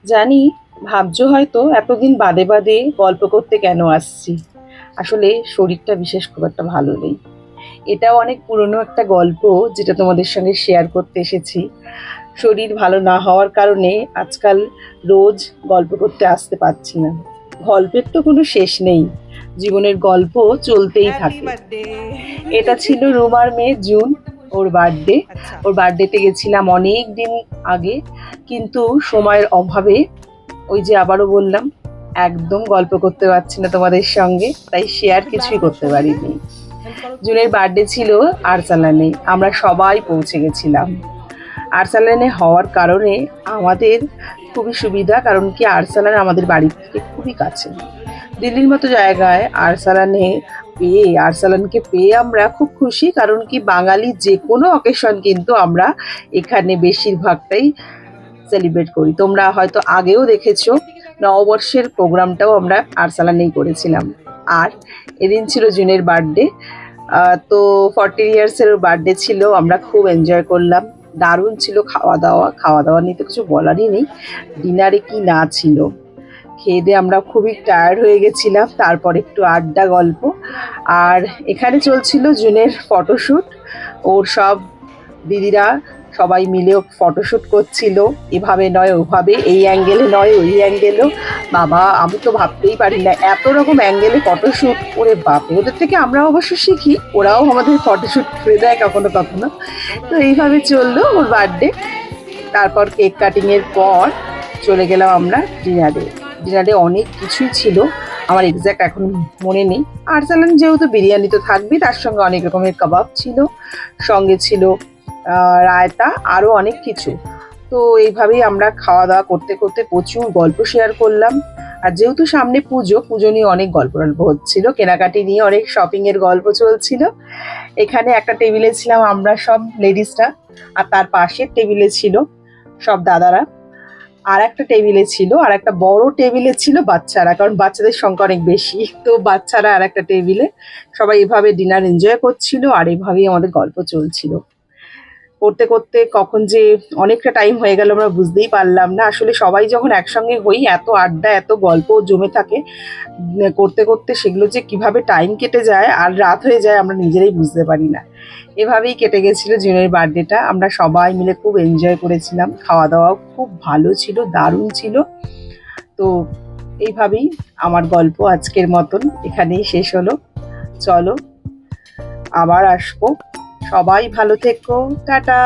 জানি, ভাবছো হয়তো এতদিন বাদে বাদে গল্প করতে কেন আসছি। আসলে শরীরটা বিশেষ খুব একটা ভালো নেই। এটাও অনেক পুরনো একটা গল্প, যেটা তোমাদের সঙ্গে শেয়ার করতে এসেছি। শরীর ভালো না হওয়ার কারণে আজকাল রোজ গল্প করতে আসতে পারছি না। গল্পের তো কোনো শেষ নেই, জীবনের গল্প চলতেই হ্যাপি থাকে। বার্থডে। এটা ছিল রুমার মেয়ে জুন, ওর বার্থডে। আচ্ছা। ওর বার্থডেতে গেছিলাম অনেক দিন আগে, কিন্তু সময়ের অভাবে ওই যে আবারও বললাম, একদম গল্প করতে পারছি না তোমাদের সঙ্গে, তাই শেয়ার কিছুই করতে পারিনি। জুনের বার্থডে ছিল আরসালানে, আমরা সবাই পৌঁছে গেছিলাম। আরসালানে হওয়ার কারণে আমাদের খুবই সুবিধা, কারণ কি আরসালান আমাদের বাড়ি থেকে খুবই কাছে। দিল্লির মতো জায়গায় আরসালানকে পেয়ে আমরা খুব খুশি, কারণ কি বাঙালি যে কোনো অকেশন কিন্তু আমরা এখানে বেশিরভাগটাই সেলিব্রেট করি। তোমরা হয়তো আগেও দেখেছো, নববর্ষের প্রোগ্রামটাও আমরা আরসালানেই করেছিলাম। আর এদিন ছিল জুনের বার্থডে। তো 14 ইয়ার্সের বার্থডে ছিল, আমরা খুব এনজয় করলাম। দারুণ ছিল খাওয়া দাওয়া। খাওয়া দাওয়া নিয়ে তো কিছু বলারই নেই, ডিনারে কি না ছিল। খেয়ে দিয়ে আমরা খুবই টায়ার্ড হয়ে গেছিলাম, তারপর একটু আড্ডা গল্প। আর এখানে চলছিল জুনের ফটোশ্যুট। ওর সব দিদিরা সবাই মিলে ফটোশ্যুট করছিল, এভাবে নয় ওভাবে, এই অ্যাঙ্গেলে নয় ওই অ্যাঙ্গেলও। বাবা, আমি তো ভাবতেই পারি না এত রকম অ্যাঙ্গেলে ফটোশ্যুট করে। বাপরে, ওদের থেকে আমরা অবশ্য শিখি, ওরাও আমাদের ফটোশ্যুট করে দেয় কখনো কখনো। তো এইভাবে চললো ওর বার্থডে। তারপর কেক কাটিংয়ের পর চলে গেলাম আমরা ডিনারে। ডিনারে অনেক কিছুই ছিল, আমার এক্স্যাক্ট এখন মনে নেই। আরসালান যেহেতু বিরিয়ানি তো থাকবেই, তার সঙ্গে অনেক রকমের কাবাব ছিল, সঙ্গে ছিল রায়তা, আরও অনেক কিছু। তো এইভাবেই আমরা খাওয়া দাওয়া করতে করতে প্রচুর গল্প শেয়ার করলাম। আর যেহেতু সামনে পুজো, পুজো নিয়ে অনেক গল্প হচ্ছিল, কেনাকাটি নিয়ে অনেক শপিংয়ের গল্প চলছিল। এখানে একটা টেবিলে ছিলাম আমরা সব লেডিসরা, আর তার পাশের টেবিলে ছিল সব দাদারা। আর একটা টেবিলে ছিল, আর একটা বড় টেবিলে ছিল বাচ্চারা, কারণ বাচ্চাদের সংখ্যা অনেক বেশি। তো বাচ্চারা আর একটা টেবিলে, সবাই এভাবে ডিনার এনজয় করছিল, আর এভাবেই আমাদের গল্প চলছিল। করতে করতে কখন যে অনেকটা টাইম হয়ে গেল আমরা বুঝতেই পারলাম না। আসলে সবাই যখন একসঙ্গে হই, এত আড্ডা এত গল্প জমে থাকে, করতে করতে সেগুলো যে কিভাবে টাইম কেটে যায় আর রাত হয়ে যায় আমরা নিজেরাই বুঝতে পারি না। এভাবেই কেটে গেছিলো জুনের বার্থডেটা। আমরা সবাই মিলে খুব এনজয় করেছিলাম, খাওয়া দাওয়াও খুব ভালো ছিল, দারুণ ছিল। তো এইভাবেই আমার গল্প আজকের মতন এখানেই শেষ হলো। চলো, আবার আসবো। সবাই ভালো থেকো, টাটা।